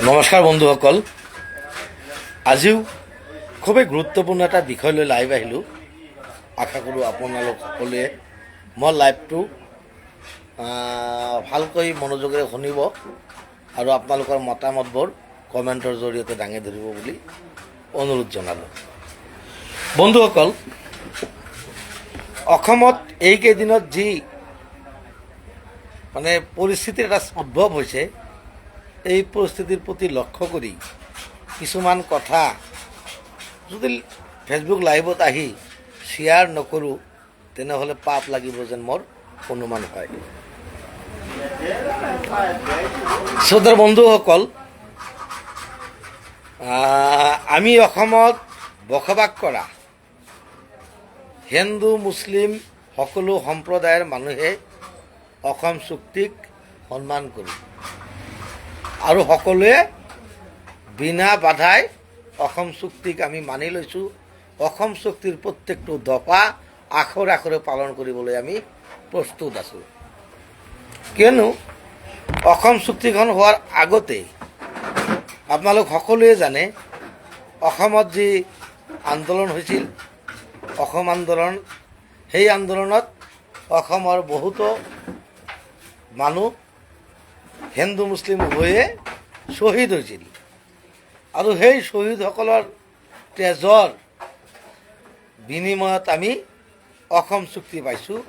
নমস্কাৰ বন্ধুসকল, আজিও খুবেই গুৰুত্বপূৰ্ণ এটা বিষয় লৈ লাইভ আহিলোঁ। আশা কৰোঁ আপোনালোক সকলোৱে মই লাইভটো ভালকৈ মনোযোগেৰে শুনিব আৰু আপোনালোকৰ মতামতবোৰ কমেণ্টৰ জৰিয়তে দাঙি ধৰিব বুলি অনুৰোধ জনালোঁ। বন্ধুসকল, অসমত এইকেইদিনত যি মানে পৰিস্থিতিৰ এটা উদ্ভৱ হৈছে, এই পৰিস্থিতিৰ প্ৰতি লক্ষ্য কৰি কিছুমান কথা যদি ফেচবুক লাইভত আহি শ্বেয়াৰ নকৰোঁ তেনেহ'লে পাপ লাগিব যেন মোৰ অনুমান হয়। শ্ৰোতাৰ বন্ধুসকল, আমি অসমত বসবাস কৰা হিন্দু মুছলিম সকলো সম্প্ৰদায়ৰ মানুহে অসম চুক্তিক সন্মান কৰোঁ আৰু সকলোৱে বিনা বাধাই অসম চুক্তিক আমি মানি লৈছোঁ। অসম চুক্তিৰ প্ৰত্যেকটো দফা আখৰে আখৰে পালন কৰিবলৈ আমি প্ৰস্তুত আছোঁ। কিয়নো অসম চুক্তিখন হোৱাৰ আগতেই আপোনালোক সকলোৱে জানে, অসমত যি আন্দোলন হৈছিল, অসম আন্দোলন, সেই আন্দোলনত অসমৰ বহুতো মানুহ হিন্দু মুছলিম উভয়ে শ্বহীদ হৈছিল আৰু সেই শ্বহীদসকলৰ তেজৰ বিনিময়ত আমি অসম চুক্তি পাইছোঁ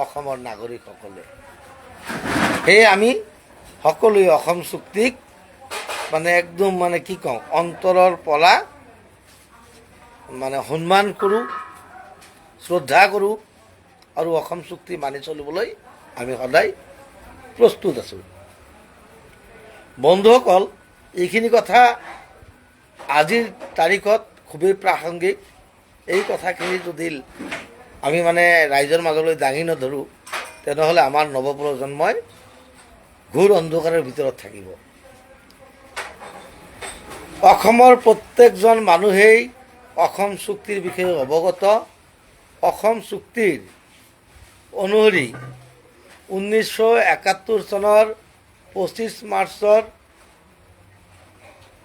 অসমৰ নাগৰিকসকলে। সেয়ে আমি সকলোৱে অসম চুক্তিক মানে একদম মানে কি কওঁ, অন্তৰৰ পৰা মানে সন্মান কৰোঁ, শ্ৰদ্ধা কৰোঁ আৰু অসম চুক্তি মানি চলিবলৈ আমি সদায় প্ৰস্তুত আছোঁ। বন্ধুসকল, এইখিনি কথা আজিৰ তাৰিখত খুবেই প্ৰাসংগিক। এই কথাখিনি যদি আমি মানে ৰাইজৰ মাজলৈ দাঙি নধৰোঁ তেনেহ'লে আমাৰ নৱপ্ৰজন্মই ঘোৰ অন্ধকাৰৰ ভিতৰত থাকিব। অসমৰ প্ৰত্যেকজন মানুহেই অসম চুক্তিৰ বিষয়ে অৱগত। অসম চুক্তিৰ অনুসৰি 1971 চনৰ 25 মাৰ্চৰ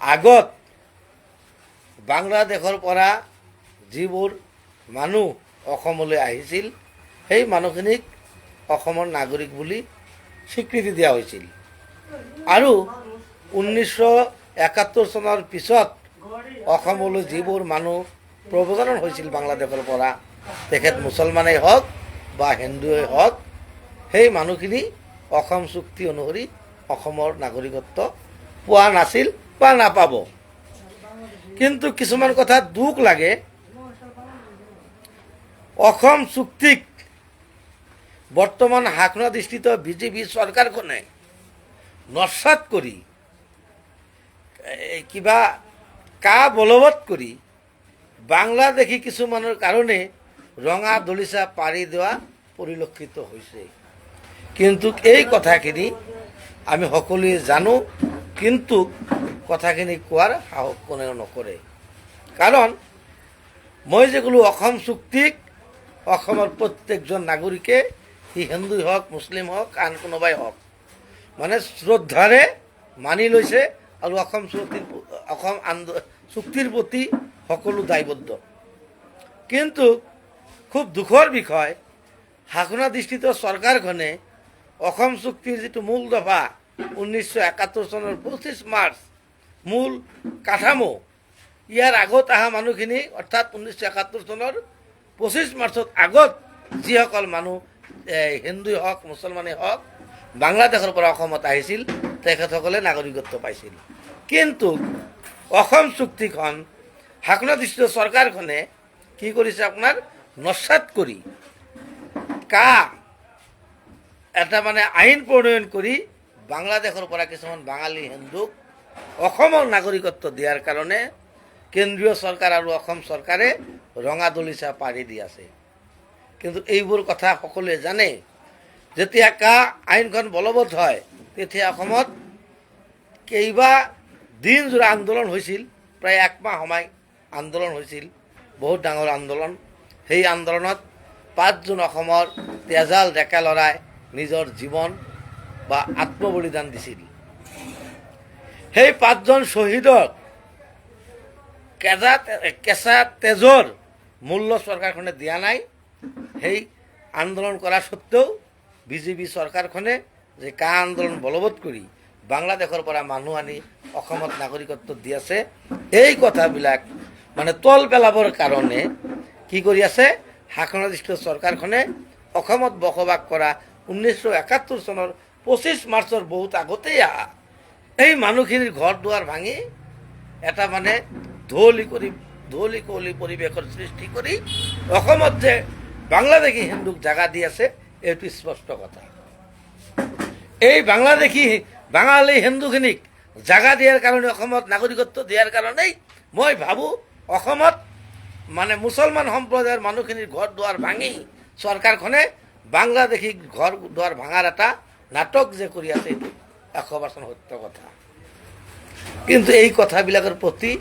আগত বাংলাদেশৰ পৰা যিবোৰ মানুহ অসমলৈ আহিছিল, সেই মানুহখিনিক অসমৰ নাগৰিক বুলি স্বীকৃতি দিয়া হৈছিল আৰু 1971 চনৰ পিছত অসমলৈ যিবোৰ মানুহ প্ৰব্ৰজন হৈছিল বাংলাদেশৰ পৰা, তেখেত মুছলমানেই হওক বা হিন্দুৱেই হওক, সেই মানুহখিনি অসম চুক্তি অনুসৰি অসমৰ নাগৰিকত্ব পোৱা নাছিল বা নাপাব। কিন্তু কিছুমান কথাত দুখ লাগে, অসম চুক্তিক বৰ্তমান শাসনাধিষ্ঠিত বিজেপি চৰকাৰখনে নস্যাৎ কৰি কিবা বলবৎ কৰি বাংলাদেশী কিছুমানৰ কাৰণে ৰঙা দলিচা পাৰি দিয়া পৰিলক্ষিত হৈছে। কিন্তু এই কথাখিনি আমি সকলোৱে জানো, কিন্তু কথাখিনি কোৱাৰ সাহস কোনেও নকৰে। কাৰণ মই যে ক'লোঁ, অসম চুক্তিক অসমৰ প্ৰত্যেকজন নাগৰিকে, সি হিন্দুই হওক মুছলিম হওক আন কোনোবাই হওক, মানে শ্ৰদ্ধাৰে মানি লৈছে আৰু অসম চুক্তিৰ প্ৰতি সকলো দায়বদ্ধ। কিন্তু খুব দুখৰ বিষয়, শাসনাধিষ্ঠিত চৰকাৰখনে অসম চুক্তিৰ যিটো মূল দফা 1971 চনৰ 25 মাৰ্চ মূল কাঠামো, ইয়াৰ আগত অহা মানুহখিনি, অৰ্থাৎ 1971 চনৰ 25 মাৰ্চত আগত যিসকল মানুহ হিন্দুই হওক মুছলমানেই হওক বাংলাদেশৰ পৰা অসমত আহিছিল, তেখেতসকলে নাগৰিকত্ব পাইছিল। কিন্তু অসম চুক্তিখন শাসনাধিষ্ঠিত চৰকাৰখনে কি কৰিছে, আপোনাৰ নস্যাৎ কৰি এটা মানে আইন প্ৰণয়ন কৰি বাংলাদেশৰ পৰা কিছুমান বাঙালী হিন্দুক অসমৰ নাগৰিকত্ব দিয়াৰ কাৰণে কেন্দ্ৰীয় চৰকাৰ আৰু অসম চৰকাৰে ৰঙা দলিচা পাৰি দি আছে। কিন্তু এইবোৰ কথা সকলোৱে জানে। যেতিয়া আইনখন বলবৎ হয়, তেতিয়া অসমত কেইবা দিন জোৰা আন্দোলন হৈছিল, প্ৰায় একমাহ সময় আন্দোলন হৈছিল, বহুত ডাঙৰ আন্দোলন। সেই আন্দোলনত 5 অসমৰ তেজাল ডেকা ল'ৰাই নিজৰ জীৱন বা আত্মবলিদান দিছিল। সেই 5 শ্বহীদক কেঁচা তেজৰ মূল্য চৰকাৰখনে দিয়া নাই। সেই আন্দোলন কৰা সত্ত্বেও বিজেপি চৰকাৰখনে যে কা আন্দোলন বলবৎ কৰি বাংলাদেশৰ পৰা মানুহ আনি অসমত নাগৰিকত্ব দি আছে, এই কথাবিলাক মানে তল পেলাবৰ কাৰণে কি কৰি আছে শাসনাধিষ্ঠিত চৰকাৰখনে অসমত বসবাস কৰা 1971 চনৰ 25 মাৰ্চৰ বহুত আগতেই এই মানুহখিনিৰ ঘৰ দুৱাৰ ভাঙি এটা মানে ধুঁৱলি কুঁৱলী পৰিৱেশৰ সৃষ্টি কৰি অসমত যে বাংলাদেশী হিন্দুক জাগা দি আছে এইটো স্পষ্ট কথা। এই বাঙালী হিন্দুখিনিক জাগা দিয়াৰ কাৰণে অসমত নাগৰিকত্ব দিয়াৰ কাৰণেই মই ভাবোঁ অসমত মানে মুছলমান সম্প্ৰদায়ৰ মানুহখিনিৰ ঘৰ দুৱাৰ ভাঙি চৰকাৰখনে বাংলাদেশী ঘৰ দুৱাৰ ভাঙাৰ এটা নাটক যে কৰি আছে এইটো 100% সত্য কথা। কিন্তু এই কথাবিলাকৰ প্ৰতি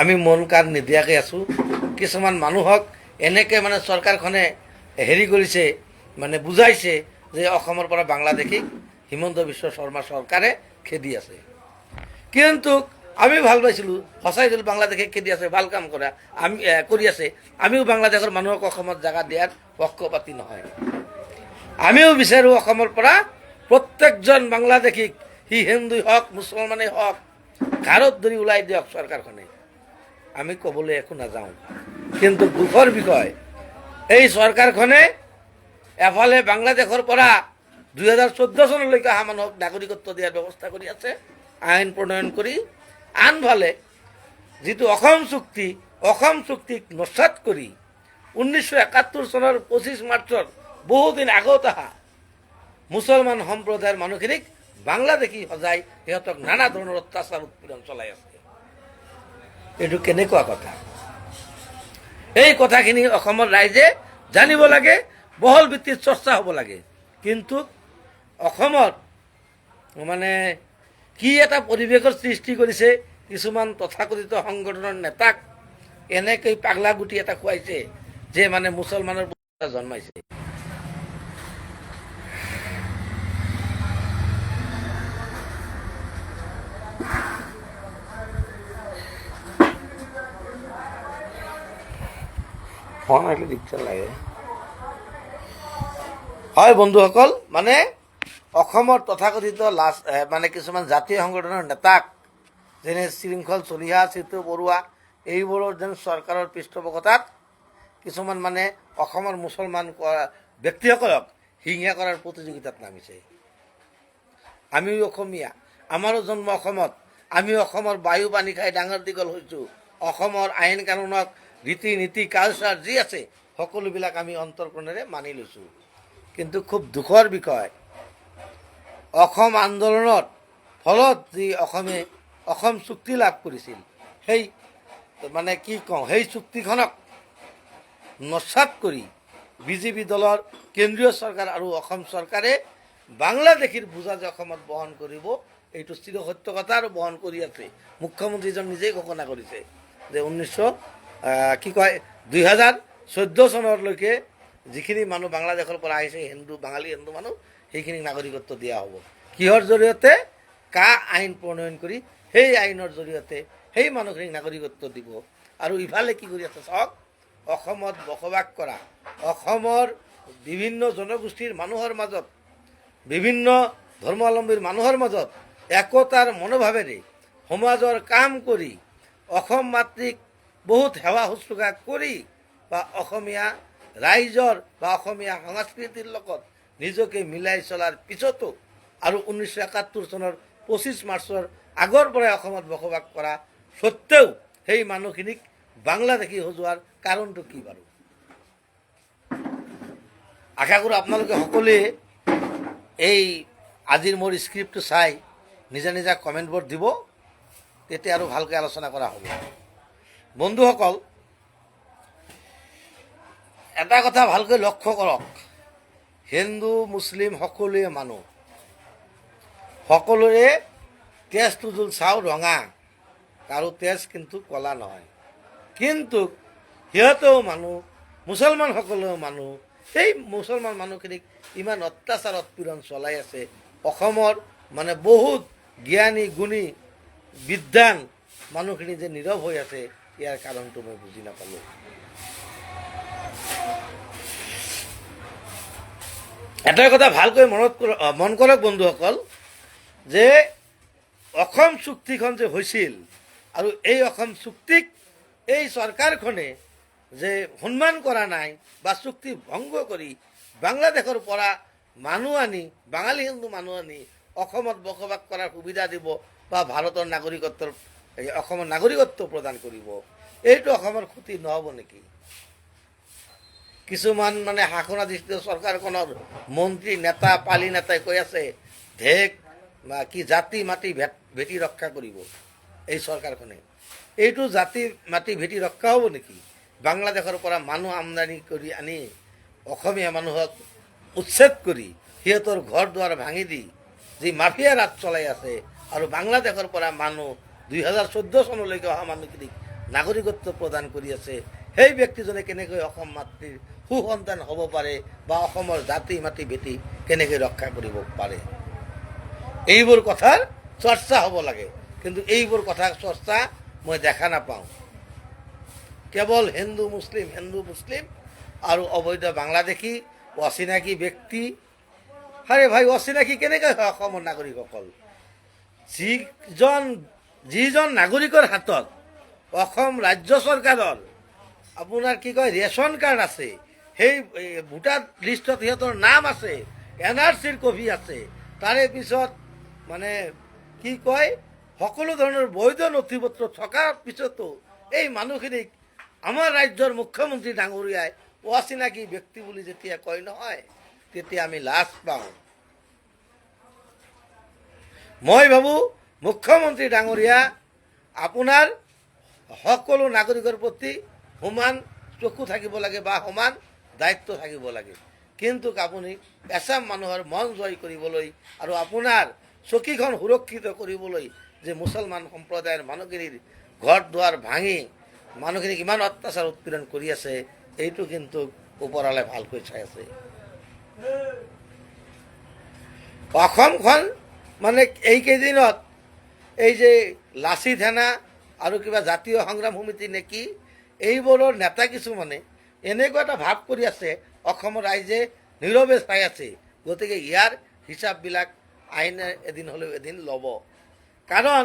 আমি মন কাণ নিদিয়াকৈ আছোঁ। কিছুমান মানুহক এনেকৈ মানে চৰকাৰখনে হেৰি কৰিছে, মানে বুজাইছে যে অসমৰ পৰা বাংলাদেশীক হিমন্ত বিশ্ব শৰ্মা চৰকাৰে খেদি আছে। কিন্তু আমি ভাল পাইছিলোঁ, সঁচাই যদি বাংলাদেশে খেদি আছে, ভাল কাম কৰা আমি কৰি আছে। আমিও বাংলাদেশৰ মানুহক অসমত জাগা দিয়াৰ পক্ষপাতি নহয়। আমিও বিচাৰোঁ অসমৰ পৰা প্ৰত্যেকজন বাংলাদেশীক, সি হিন্দুই হওক মুছলমানেই হওক, ঘাৰত ধৰি ওলাই দিয়ক চৰকাৰখনে। আমি ক'বলৈ একো নাযাওঁ। কিন্তু দুখৰ বিষয় এই চৰকাৰখনে এফালে বাংলাদেশৰ পৰা 2014 চনলৈকে অহা মানুহক নাগৰিকত্ব দিয়াৰ ব্যৱস্থা কৰি আছে আইন প্ৰণয়ন কৰি, আনফালে যিটো অসম চুক্তিক নস্যাৎ কৰি 1971 চনৰ 25 মাৰ্চৰ বহুদিন আগত অহা মুছলমান সম্প্ৰদায়ৰ মানুহখিনিক বাংলাদেশী সজাই সিহঁতক নানা ধৰণৰ অত্যাচাৰ উৎপীড়ন চলাই আছে। এইটো কেনেকুৱা কথা? এই কথাখিনি অসমৰ ৰাইজে জানিব লাগে, বহল ভিত্তিত চৰ্চা হ'ব লাগে। কিন্তু অসমত মানে কি এটা পৰিৱেশৰ সৃষ্টি কৰিছে, কিছুমান তথাকথিত সংগঠনৰ নেতাক এনেকৈ পাগলা গুটি এটা খুৱাইছে যে মানে মুছলমানৰ জন্মাইছে। হয় বন্ধুসকল, মানে অসমৰ তথাকথিত মানে কিছুমান জাতীয় সংগঠনৰ নেতাক যেনে শৃংখল চলিহা, চিতু বৰুৱা, এইবোৰৰ যেন চৰকাৰৰ পৃষ্ঠপোষকতাত কিছুমান মানে অসমৰ মুছলমান ব্যক্তিসকলক হিংসা কৰাৰ প্ৰতিযোগিতাত নামিছে। আমিও অসমীয়া, আমাৰো জন্ম অসমত, আমিও অসমৰ বায়ু পানী খাই ডাঙৰ দীঘল হৈছোঁ। অসমৰ আইন কানুনক, ৰীতি নীতি, কালচাৰ যি আছে সকলোবিলাক আমি অন্তৰকৰণেৰে মানি লৈছোঁ। কিন্তু খুব দুখৰ বিষয়, অসম আন্দোলনৰ ফলত যি অসম চুক্তি লাভ কৰিছিল, সেই মানে কি কওঁ, সেই চুক্তিখনক নস্যাৎ কৰি বিজেপি দলৰ কেন্দ্ৰীয় চৰকাৰ আৰু অসম চৰকাৰে বাংলাদেশীৰ বোজা যে অসমত বহন কৰিব, এইটো চিৰসত্য কথা আৰু বহন কৰি আছে। মুখ্যমন্ত্ৰীজন নিজেই ঘোষণা কৰিছে যে 2014 চনলৈকে যিখিনি মানুহ বাংলাদেশৰ পৰা আহিছে বাঙালী হিন্দু মানুহ, সেইখিনিক নাগৰিকত্ব দিয়া হ'ব। কিহৰ জৰিয়তে? কা আইন প্ৰণয়ন কৰি সেই আইনৰ জৰিয়তে সেই মানুহখিনিক নাগৰিকত্ব দিব। আৰু ইফালে কি কৰি আছে চাওক, অসমত বসবাস কৰা অসমৰ বিভিন্ন জনগোষ্ঠীৰ মানুহৰ মাজত, বিভিন্ন ধৰ্মাৱলম্বীৰ মানুহৰ মাজত একতাৰ মনোভাৱেৰে সমাজৰ কাম কৰি অসম মাতৃক বহুত সেৱা শুশ্ৰূষা কৰি বা অসমীয়া ৰাইজৰ বা অসমীয়া সংস্কৃতিৰ লগত নিজকে মিলাই চলাৰ পিছতো আৰু 1971 চনৰ 25 মাৰ্চৰ আগৰ পৰাই অসমত বসবাস কৰা সত্ত্বেও সেই মানুহখিনিক বাংলাদেশী সজোৱাৰ কাৰণটো কি বাৰু? আশা কৰোঁ আপোনালোকে সকলোৱে এই আজিৰ মোৰ স্ক্ৰিপ্টটো চাই নিজা নিজা কমেণ্টবোৰ দিব, তেতিয়া আৰু ভালকৈ আলোচনা কৰা হ'ব। বন্ধুসকল, এটা কথা ভালকৈ লক্ষ্য কৰক, হিন্দু মুছলিম সকলোৱে মানুহ, সকলোৰে তেজটো জোল চাওঁ ৰঙা, কাৰো তেজ কিন্তু ক'লা নহয়। কিন্তু সিহঁতেও মানুহ, মুছলমানসকলেও মানুহ, সেই মুছলমান মানুহখিনিক ইমান অত্যাচাৰ উৎপীড়ন চলাই আছে অসমৰ মানে বহুত জ্ঞানী গুণী বিদ্বান মানুহখিনি যে নীৰৱ হৈ আছে ইয়াৰ কাৰণটো মই বুজি নাপালোঁ। এটাই কথা ভালকৈ মন কৰক বন্ধুসকল, যে অসম চুক্তিখন যে হৈছিল আৰু এই অসম চুক্তিক এই চৰকাৰখনে যে সন্মান কৰা নাই বা চুক্তি ভংগ কৰি বাংলাদেশৰ পৰা মানুহ আনি বাঙালী হিন্দু মানুহ আনি অসমত বসবাস কৰাৰ সুবিধা দিব বা ভাৰতৰ অসমৰ নাগৰিকত্ব প্ৰদান কৰিব, এইটো অসমৰ ক্ষতি নহ'ব নেকি? কিছুমান মানে শাসনাধিষ্ঠিত চৰকাৰখনৰ মন্ত্ৰী নেতা পালি নেতাই কৈ আছে ঢেক বা কি জাতি মাটি ভেটি ৰক্ষা কৰিব এই চৰকাৰখনে। এইটো জাতি মাটি ভেটি ৰক্ষা হ'ব নেকি? বাংলাদেশৰ পৰা মানুহ আমদানি কৰি আনি অসমীয়া মানুহক উচ্ছেদ কৰি সিহঁতৰ ঘৰ দুৱাৰ ভাঙি দি যি মাফিয়া ৰাজ চলাই আছে আৰু বাংলাদেশৰ পৰা মানুহ 2014 চনলৈকে অহা মানুহখিনিক নাগৰিকত্ব প্ৰদান কৰি আছে, সেই ব্যক্তিজনে কেনেকৈ অসম মাতৃৰ সুসন্তান হ'ব পাৰে বা অসমৰ জাতি মাটি ভেটি কেনেকৈ ৰক্ষা কৰিব পাৰে? এইবোৰ কথাৰ চৰ্চা হ'ব লাগে, কিন্তু এইবোৰ কথা চৰ্চা মই দেখা নাপাওঁ। কেৱল হিন্দু মুছলিম আৰু অবৈধ বাংলাদেশী অচিনাকি ব্যক্তি। আৰে ভাই, অচিনাকি কেনেকৈ হয় অসমৰ নাগৰিকসকল? যিজন নাগৰিকৰ হাতত অসম ৰাজ্য চৰকাৰৰ আপোনাৰ কি কয় ৰেচন কাৰ্ড আছে, সেই ভোটাৰ লিষ্টত সিহঁতৰ নাম আছে, NRCৰ কপি আছে, তাৰে পিছত মানে কি কয় সকলো ধৰণৰ বৈধ নথি পত্ৰ থকাৰ পিছতো এই মানুহখিনিক আমাৰ ৰাজ্যৰ মুখ্যমন্ত্ৰী ডাঙৰীয়াই অচিনাকি ব্যক্তি বুলি যেতিয়া কয় নহয়, তেতিয়া আমি লাজ পাওঁ। মই ভাবোঁ মুখ্যমন্ত্ৰী ডাঙৰীয়া আপোনাৰ সকলো নাগৰিকৰ প্ৰতি সমান চকু থাকিব লাগে বা সমান দায়িত্ব থাকিব লাগে, কিন্তু আপুনি এচাম মানুহৰ মন জয় কৰিবলৈ আৰু আপোনাৰ চকীখন সুৰক্ষিত কৰিবলৈ যে মুছলমান সম্প্ৰদায়ৰ মানুহখিনিৰ ঘৰ দুৱাৰ ভাঙি মানুহখিনিক ইমান অত্যাচাৰ উৎপীড়ন কৰি আছে, এইটো কিন্তু ওপৰৱালে ভালকৈ চাই আছে। অসমখন মানে এইকেইদিনত এই যে লাচিত সেনা আৰু কিবা জাতীয় সংগ্ৰাম সমিতি নেকি, এইবোৰৰ নেতা কিছুমানে এনেকুৱা এটা ভাৱ কৰি আছে অসমৰ ৰাইজে নীৰৱে চাই আছে, গতিকে ইয়াৰ হিচাপবিলাক আইনে এদিন হ'লেও এদিন ল'ব। কাৰণ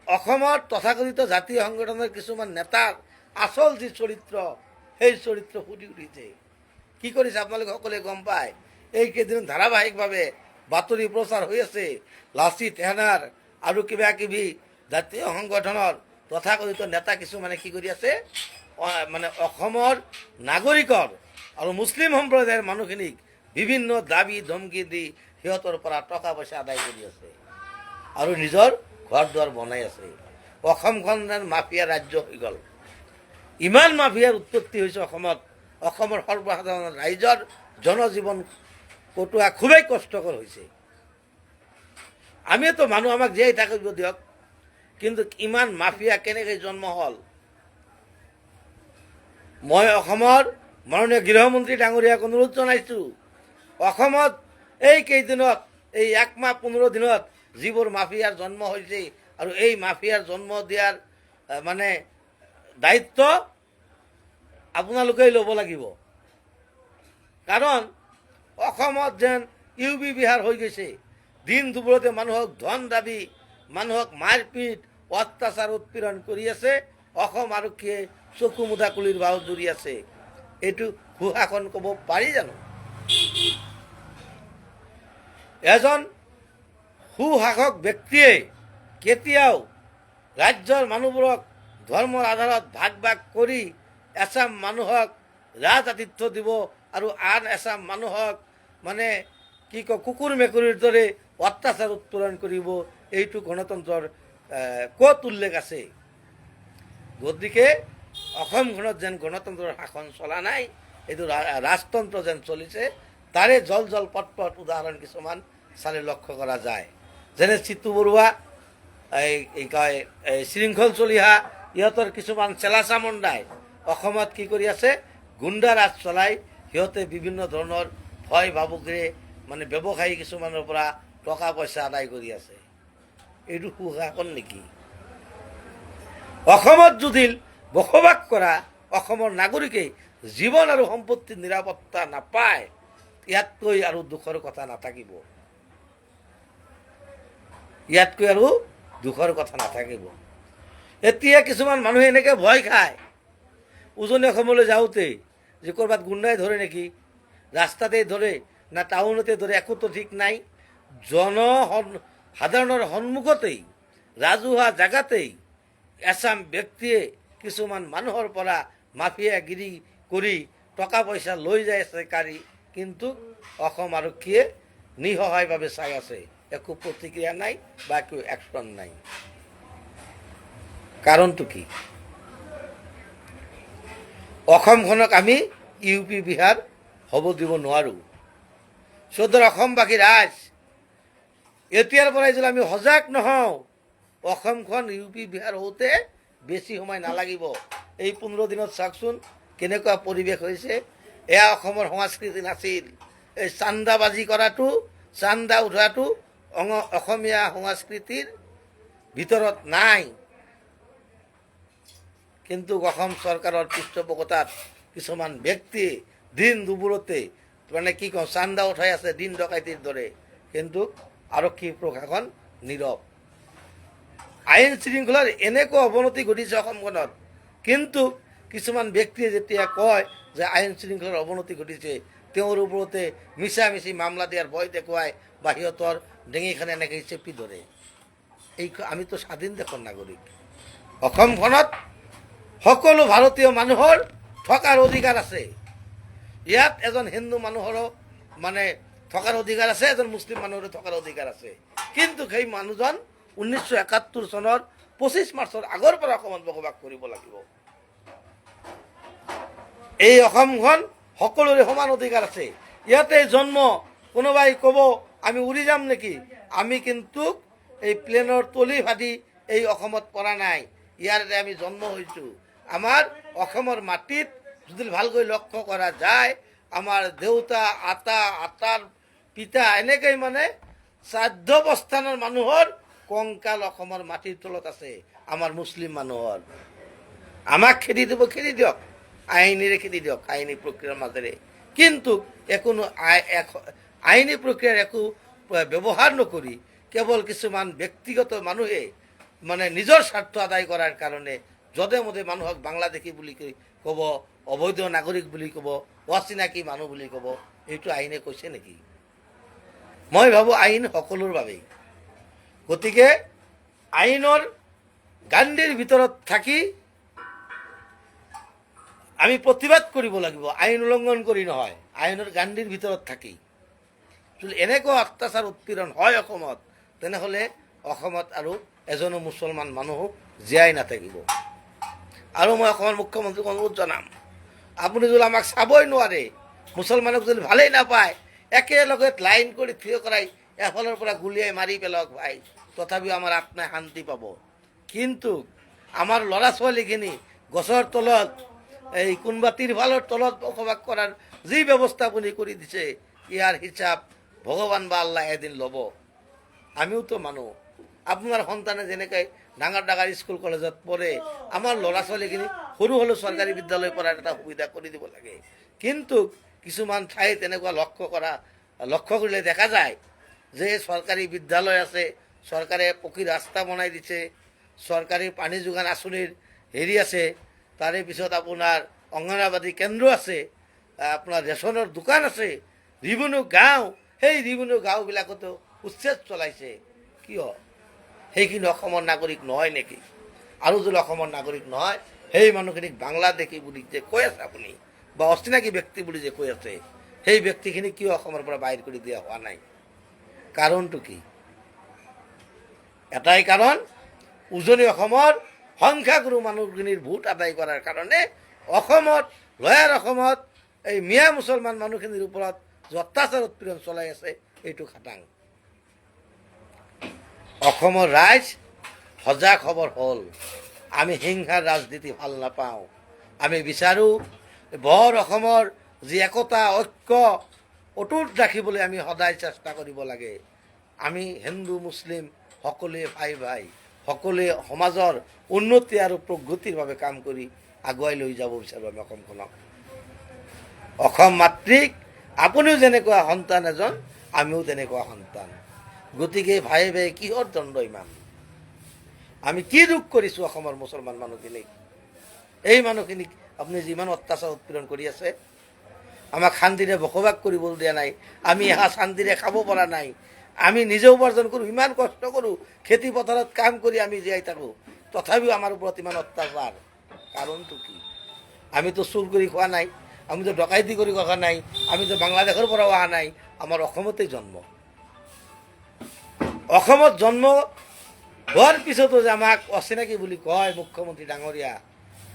অসমৰ তথাকথিত জাতীয় সংগঠনৰ কিছুমান নেতাৰ আচল যি চৰিত্ৰ, সেই চৰিত্ৰ ফুটি উঠিছে। কি কৰিছে আপোনালোকে সকলোৱে গম পায়। এইকেইদিন ধাৰাবাহিকভাৱে বাতৰি প্ৰচাৰ হৈ আছে লাচিত সেনাৰ আৰু কিবা কিবি জাতীয় সংগঠনৰ তথাকথিত নেতা কিছুমানে কি কৰি আছে, মানে অসমৰ নাগৰিকৰ আৰু মুছলিম সম্প্ৰদায়ৰ মানুহখিনিক বিভিন্ন দাবী ধমকি দি সিহঁতৰ পৰা টকা পইচা আদায় কৰি আছে আৰু নিজৰ ঘৰ দুৱাৰ বনাই আছে। অসমখন যেন মাফিয়া ৰাজ্য হৈ গ'ল। ইমান মাফিয়াৰ উৎপত্তি হৈছে অসমত, অসমৰ সৰ্বসাধাৰণ ৰাইজৰ জনজীৱন কটোৱা খুবেই কষ্টকৰ হৈছে। আমিতো মানুহ, আমাক জীয়াই থাকিব দিয়ক, কিন্তু ইমান মাফিয়া কেনেকৈ জন্ম হ'ল? মই অসমৰ মাননীয় গৃহমন্ত্ৰী ডাঙৰীয়াক অনুৰোধ জনাইছোঁ, অসমত এই কেইদিনত এই 1 মাহ 15 দিনত যিবোৰ মাফিয়াৰ জন্ম হৈছে আৰু এই মাফিয়াৰ জন্ম দিয়াৰ মানে দায়িত্ব আপোনালোকেই ল'ব লাগিব। কাৰণ অসমত যেন UP বিহাৰ হৈ গৈছে। দিন দুপৰতে মানুহক ধন দাবী, মানুহক মাৰপিট অত্যাচাৰ উৎপীড়ন কৰি আছে। অসম আৰক্ষীয়ে চকু মুদা কুলিৰ বাহু জুৰি আছে। এইটো সুশাসন ক'ব পাৰি জানো? এজন সুশাসক ব্যক্তিয়ে কেতিয়াও ৰাজ্যৰ মানুহবোৰক ধৰ্মৰ আধাৰত ভাগ ভাগ কৰি এচাম মানুহক ৰাজআতিথ্য দিব আৰু আন এচাম মানুহক মানে কি কয় কুকুৰ মেকুৰীৰ দৰে অত্যাচাৰ উৎপীড়ন কৰিব, এইটো গণতন্ত্ৰৰ ক'ত উল্লেখ আছে? গতিকে অসমখনত যেন গণতন্ত্ৰৰ শাসন চলা নাই, এইটো ৰাজতন্ত্ৰ যেন চলিছে। তাৰে জল পট উদাহৰণ কিছুমান চালে লক্ষ্য কৰা যায়। যেনে চিতু বৰুৱা, এই কয় শৃংখল চলিহা, ইহঁতৰ কিছুমান চেলা চামুণ্ডাই অসমত কি কৰি আছে, গুণ্ডা ৰাজ চলাই সিহঁতে বিভিন্ন ধৰণৰ ভয় ভাবুকেৰে মানে ব্যৱসায়ী কিছুমানৰ পৰা টকা পইচা আদায় কৰি আছে। এইটো সুশাসন নেকি? অসমত যদি বসবাস কৰা অসমৰ নাগৰিকে জীৱন আৰু সম্পত্তিৰ নিৰাপত্তা নাপায়, ইয়াতকৈ আৰু দুখৰ কথা নাথাকিব। ইয়াতকৈ আৰু দুখৰ কথা নাথাকিব। এতিয়া কিছুমান মানুহে এনেকৈ ভয় খায় উজনি অসমলৈ যাওঁতে যে ক'ৰবাত গুণ্ডাই ধৰে নেকি, ৰাস্তাতে ধৰে না টাউনতে ধৰে, একোতো ঠিক নাই। সাধাৰণৰ সন্মুখতেই ৰাজহুৱা জেগাতেই এচাম ব্যক্তিয়ে কিছুমান মানুহৰ পৰা মাফিয়াগিৰি কৰি টকা পইচা লৈ যাই আছে কাঢ়ি, কিন্তু অসম আৰক্ষীয়ে নিসহায়ভাৱে চাই আছে, একো প্ৰতিক্ৰিয়া নাই বা একো একশ্যন নাই। কাৰণটো কি? অসমখনক আমি ইউ পি বিহাৰ হ'ব দিব নোৱাৰোঁ। সদৰ অসমবাসী ৰাইজ, এতিয়াৰ পৰাই যদি আমি সজাগ নহওঁ, অসমখন ইউ পি বিহাৰ হওঁতে বেছি সময় নালাগিব। এই 15 দিনত চাওকচোন কেনেকুৱা পৰিৱেশ হৈছে। এয়া অসমৰ সংস্কৃতি নাছিল। এই চান্দাবাজি কৰাটো, চান্দা উঠোৱাটো অসমীয়া সংস্কৃতিৰ ভিতৰত নাই। কিন্তু অসম চৰকাৰৰ পৃষ্ঠপোষকতাত কিছুমান ব্যক্তিয়ে দিন দুপৰতে মানে কি কওঁ চান্দা উঠাই আছে দিন ডকাইতিৰ দৰে, কিন্তু আৰক্ষী প্ৰশাসন নীৰৱ। আইন শৃংখলাৰ এনেকুৱা অৱনতি ঘটিছে অসমখনত, কিন্তু কিছুমান ব্যক্তিয়ে যেতিয়া কয় যে আইন শৃংখলাৰ অৱনতি ঘটিছে, তেওঁৰ ওপৰতে মিছামিছি মামলা দিয়াৰ ভয় দেখুৱাই বা সিহঁতৰ ডিঙিখন এনেকৈ চেপি ধৰে। এই আমিতো স্বাধীন দেশৰ নাগৰিক। অসমখনত সকলো ভাৰতীয় মানুহৰ থকাৰ অধিকাৰ আছে। ইয়াত এজন হিন্দু মানুহৰো মানে থকাৰ অধিকাৰ আছে, এজন মুছলিম মানুহৰো থকাৰ অধিকাৰ আছে। কিন্তু সেই মানুহজন 1971 চনৰ 25 মাৰ্চৰ আগৰ পৰা অসমত বসবাস কৰিব লাগিব। এই অসমখন সকলোৰে সমান অধিকাৰ আছে। ইয়াতে জন্ম। কোনোবাই ক'ব আমি উৰি যাম নেকি? আমি কিন্তু এই প্লেনৰ তলি ফাটি এই অসমত পৰা নাই। ইয়াৰে আমি জন্ম হৈছোঁ। আমাৰ অসমৰ মাটিত যদি ভালকৈ লক্ষ্য কৰা যায়, আমাৰ দেউতা আটাৰ পিতা এনেকৈ মানে 14 বস্থানৰ মানুহৰ কংকাল অসমৰ মাটিৰ তলত আছে। আমাৰ মুছলিম মানুহৰ আমাক খেদি দিব, খেদি দিয়ক, আইনেৰে খেদি দিয়ক, আইনী প্ৰক্ৰিয়াৰ মাজেৰে। কিন্তু একোনো আইনী প্ৰক্ৰিয়াৰ একো ব্যৱহাৰ নকৰি কেৱল কিছুমান ব্যক্তিগত মানুহে মানে নিজৰ স্বাৰ্থ আদায় কৰাৰ কাৰণে যধে মধে মানুহক বাংলাদেশী বুলি ক'ব, অবৈধ নাগৰিক বুলি ক'ব, অচিনাকি মানুহ বুলি ক'ব। এইটো আইনে কৈছে নেকি? মই ভাবোঁ আইন সকলোৰ বাবেই। গতিকে আইনৰ গাণ্ডীৰ ভিতৰত থাকি আমি প্ৰতিবাদ কৰিব লাগিব, আইন উলংঘন কৰি নহয়, আইনৰ গাণ্ডীৰ ভিতৰত থাকি। যদি এনেকুৱা অত্যাচাৰ উৎপীড়ন হয় অসমত, তেনেহ'লে অসমত আৰু এজনো মুছলমান মানুহ জীয়াই নাথাকিব। আৰু মই অসমৰ মুখ্যমন্ত্ৰীক অনুৰোধ জনাম, আপুনি যদি আমাক চাবই নোৱাৰে, মুছলমানক যদি ভালেই নাপায়, একেলগে লাইন কৰি থিয় কৰাই এফালৰ পৰা গুলিয়াই মাৰি পেলাওক ভাই, তথাপিও আমাৰ আত্মাই শান্তি পাব। কিন্তু আমাৰ ল'ৰা ছোৱালীখিনি গছৰ তলত, এই কোনোবা তিৰফালৰ তলত বসবাস কৰাৰ যি ব্যৱস্থা আপুনি কৰি দিছে, ইয়াৰ হিচাপ ভগৱান বা আল্লাহ এদিন ল'ব। আমিওতো মানুহ। আপোনাৰ সন্তানে যেনেকৈ ডাঙৰ ডাঙৰ স্কুল কলেজত পঢ়ে, আমাৰ ল'ৰা ছোৱালীখিনি সৰু হ'লেও চৰকাৰী বিদ্যালয় পঢ়াৰ এটা সুবিধা কৰি দিব লাগে। কিন্তু কিছুমান ঠাইত এনেকুৱা লক্ষ্য কৰিলে দেখা যায় যে চৰকাৰী বিদ্যালয় আছে, চৰকাৰে পকী ৰাস্তা বনাই দিছে, চৰকাৰী পানী যোগান আঁচনিৰ হেৰি আছে, তাৰে পিছত আপোনাৰ অংগনবাদী কেন্দ্ৰ আছে, আপোনাৰ ৰেচনৰ দোকান আছে, যিকোনো গাঁও, সেই যিকোনো গাঁওবিলাকতো উচ্ছেদ চলাইছে। কিয়? সেইখিনি অসমৰ নাগৰিক নহয় নেকি? আৰু যদি অসমৰ নাগৰিক নহয়, সেই মানুহখিনিক বাংলাদেশী বুলি যে কৈ আছে আপুনি, বা অচিনাকি ব্যক্তি বুলি যে কৈ আছে, সেই ব্যক্তিখিনি কিয় অসমৰ পৰা বাহিৰ কৰি দিয়া হোৱা নাই? কাৰণটো কি? এটাই কাৰণ, উজনি অসমৰ সংখ্যাগুৰু মানুহখিনিৰ ভোট আদায় কৰাৰ কাৰণে অসমত, লয়াৰ অসমত এই মিয়া মুছলমান মানুহখিনিৰ ওপৰত যে অত্যাচাৰ উৎপীড়ন চলাই আছে, এইটো খাটাং। অসমৰ ৰাইজ সজাগ খবৰ হ'ল। আমি হিংসাৰ ৰাজনীতি ভাল নাপাওঁ। আমি বিচাৰোঁ বৰ অসমৰ যি একতা ঐক্য অটুট ৰাখিবলৈ আমি সদায় চেষ্টা কৰিব লাগে। আমি হিন্দু মুছলিম সকলোৱে ভাই ভাই, সকলোৱে সমাজৰ উন্নতি আৰু প্ৰগতিৰ বাবে কাম কৰি আগুৱাই লৈ যাব বিচাৰোঁ আমি অসমখনক। অসম মাতৃক আপুনিও যেনেকুৱা সন্তান এজন, আমিও তেনেকুৱা সন্তান। গতিকে ভাই ভাই কিহৰ দ্বন্দ্ব ইমান? আমি কি দুখ কৰিছোঁ অসমৰ মুছলমান মানুহখিনিক? এই মানুহখিনিক আপুনি যিমান অত্যাচাৰ উৎপীড়ন কৰি আছে, আমাক শান্তিৰে বসবাস কৰিবলৈ দিয়া নাই, আমি এসাঁজ শান্তিৰে খাব পৰা নাই, আমি নিজে উপাৰ্জন কৰোঁ, ইমান কষ্ট কৰোঁ, খেতি পথাৰত কাম কৰি আমি জীয়াই থাকোঁ, তথাপিও আমাৰ ওপৰত ইমান অত্যাচাৰ। কাৰণটো কি? আমিতো চুৰ কৰি খোৱা নাই, আমিতো ডকাইতি কৰি খোৱা নাই, আমিতো বাংলাদেশৰ পৰা অহা নাই, আমাৰ অসমতেই জন্ম। অসমত জন্ম হোৱাৰ পিছতো যে আমাক অচিনাকি বুলি কয় মুখ্যমন্ত্ৰী ডাঙৰীয়া,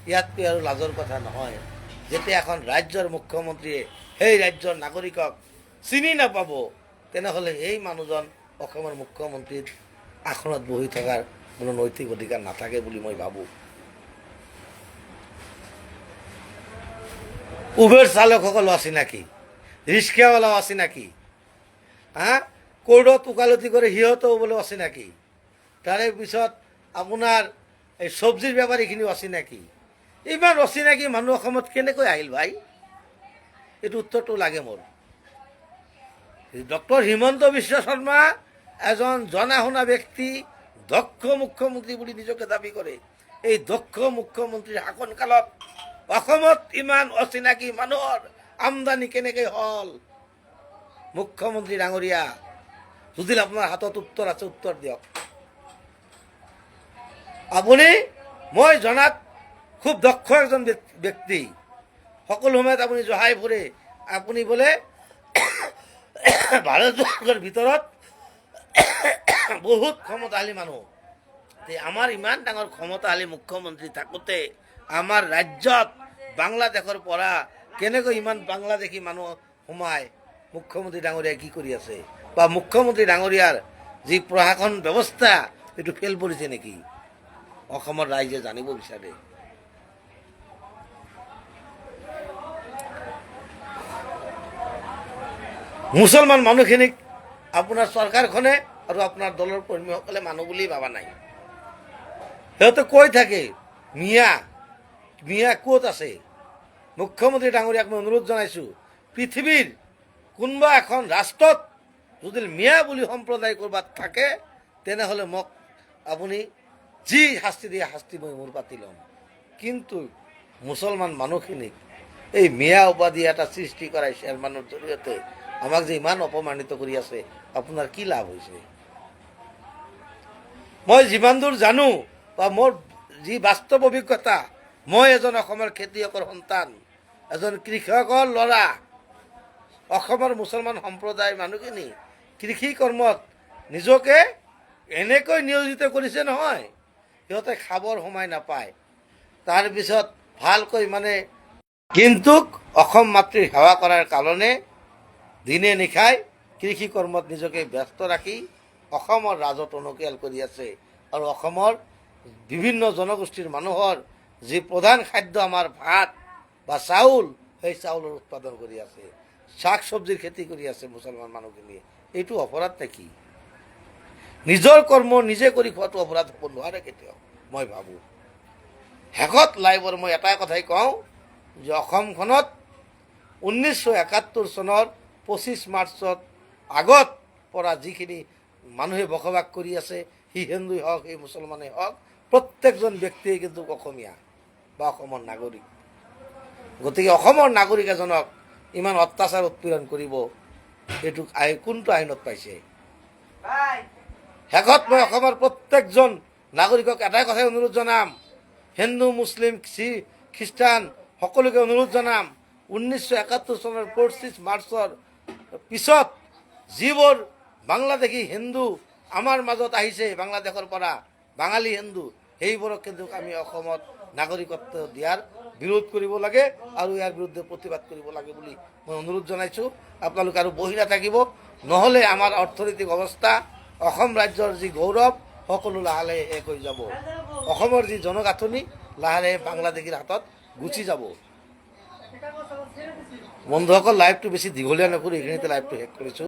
ইয়াতকৈ আৰু লাজৰ কথা নহয়। যেতিয়া এখন ৰাজ্যৰ মুখ্যমন্ত্ৰীয়ে সেই ৰাজ্যৰ নাগৰিকক চিনি নাপাব, তেনেহ'লে সেই মানুহজন অসমৰ মুখ্যমন্ত্ৰীৰ আসনত বহি থকাৰ কোনো নৈতিক অধিকাৰ নাথাকে বুলি মই ভাবোঁ। উবেৰ চালকসকলো অচিনাকি, ৰিক্সাৱালাও অচিনাকি, কোৰ্টত ওকালতি কৰে সিহঁতেও বোলে অচিনাকি, তাৰে পিছত আপোনাৰ এই চব্জিৰ বেপাৰীখিনিও অচিনাকি। ইমান অচিনাকি মানুহ অসমত কেনেকৈ আহিল ভাই? এইটো উত্তৰটো লাগে মোৰ। ডক্টৰ হিমন্ত বিশ্ব শৰ্মা এজন জনা শুনা ব্যক্তি, দক্ষ মুখ্যমন্ত্ৰী বুলি নিজকে দাবী কৰে। এই দক্ষ মুখ্যমন্ত্ৰীৰ শাসনকালত অসমত ইমান অচিনাকি মানুহৰ আমদানি কেনেকৈ হ'ল? মুখ্যমন্ত্ৰী ডাঙৰীয়া, যদি আপোনাৰ হাতত উত্তৰ আছে উত্তৰ দিয়ক। আপুনি মই জনাত খুব দক্ষ এজন ব্যক্তি, সকলো সময়ত আপুনি জহাই ফুৰে। আপুনি বোলে ভাৰতবৰ্ষৰ ভিতৰত বহুত ক্ষমতাশালী মানুহ। আমাৰ ইমান ডাঙৰ ক্ষমতাশালী মুখ্যমন্ত্ৰী থাকোঁতে আমাৰ ৰাজ্যত বাংলাদেশৰ পৰা কেনেকৈ ইমান বাংলাদেশী মানুহ সোমায়? মুখ্যমন্ত্ৰী ডাঙৰীয়াই কি কৰি আছে? বা মুখ্যমন্ত্ৰী ডাঙৰীয়াৰ যি প্ৰশাসন ব্যৱস্থা, এইটো ফেল পৰিছে নেকি? অসমৰ ৰাইজে জানিব বিচাৰে। মুছলমান মানুহখিনিক আপোনাৰ চৰকাৰখনে আৰু আপোনাৰ দলৰ কৰ্মীসকলে মানুহ বুলি ভাবা নাই। সিহঁতে কৈ থাকে মিয়া মিয়া ক'ত আছে? মুখ্যমন্ত্ৰী ডাঙৰীয়াক মই অনুৰোধ জনাইছোঁ, পৃথিৱীৰ কোনোবা এখন ৰাষ্ট্ৰত যদি মিয়া বুলি সম্প্ৰদায় ক'ৰবাত থাকে, তেনেহ'লে মোক আপুনি যি শাস্তি দিয়ে শাস্তি মই মোৰ পাতি ল'ম। কিন্তু মুছলমান মানুহখিনিক এই মিয়া উপাধি এটা সৃষ্টি কৰাই চেয়াৰমেনৰ জৰিয়তে আমাক যে ইমান অপমানিত কৰি আছে, আপোনাৰ কি লাভ হৈছে? মই যিমান দূৰ জানো বা মোৰ যি বাস্তৱ অভিজ্ঞতা, মই এজন অসমৰ খেতিয়কৰ সন্তান, এজন কৃষকৰ ল'ৰা। অসমৰ মুছলমান সম্প্ৰদায়ৰ মানুহখিনি কৃষি কৰ্মত নিজকে এনেকৈ নিয়োজিত কৰিছে নহয়, সিহঁতে খাবৰ সময় নাপায়। তাৰপিছত ভালকৈ কিন্তু অসম মাতৃৰ সেৱা কৰাৰ কাৰণে দিনে নিশাই কৃষি কৰ্মত নিজকে ব্যস্ত ৰাখি অসমৰ ৰাজহ টনকিয়াল কৰি আছে। আৰু অসমৰ বিভিন্ন জনগোষ্ঠীৰ মানুহৰ যি প্ৰধান খাদ্য আমাৰ ভাত বা চাউল, সেই চাউলৰ উৎপাদন কৰি আছে, শাক চব্জিৰ খেতি কৰি আছে মুছলমান মানুহখিনিয়ে। এইটো অপৰাধ নেকি? নিজৰ কৰ্ম নিজে কৰি খোৱাটো অপৰাধ হ'ব নোৱাৰে কেতিয়াও, মই ভাবোঁ। শেষত লাইভৰ মই এটাই কথাই কওঁ যে অসমখনত 1971 চনৰ 25 মাৰ্চত আগত পৰা যিখিনি মানুহে বসবাস কৰি আছে, সি হিন্দুই হওক সি মুছলমানেই হওক, প্ৰত্যেকজন ব্যক্তিয়ে কিন্তু অসমীয়া বা অসমৰ নাগৰিক। গতিকে অসমৰ নাগৰিক এজনক ইমান অত্যাচাৰ উৎপীড়ন কৰিব, এইটো কোনটো আইনত পাইছে? শেষত মই অসমৰ প্ৰত্যেকজন নাগৰিকক এটাই কথাই অনুৰোধ জনাম, হিন্দু মুছলিম খ্ৰীষ্টান সকলোকে অনুৰোধ জনাম, 1971 চনৰ 25 মাৰ্চৰ পিছত যিবোৰ বাংলাদেশী হিন্দু আমাৰ মাজত আহিছে বাংলাদেশৰ পৰা, বাঙালী হিন্দু, সেইবোৰক কিন্তু আমি অসমত নাগৰিকত্ব দিয়াৰ বিৰোধ কৰিব লাগে আৰু ইয়াৰ বিৰুদ্ধে প্ৰতিবাদ কৰিব লাগে বুলি মই অনুৰোধ জনাইছোঁ। আপোনালোকে আৰু বহি নাথাকিব, নহ'লে আমাৰ অৰ্থনৈতিক অৱস্থা, অসম ৰাজ্যৰ যি গৌৰৱ, সকলো লাহে লাহে শেষ হৈ যাব। অসমৰ যি জনগাঁথনি লাহে লাহে বাংলাদেশীৰ হাতত গুচি যাব। বন্ধুসকল লাইভটো বেছি দীঘলীয়া নকৰি এইখিনিতে লাইভটো শেষ কৰিছোঁ।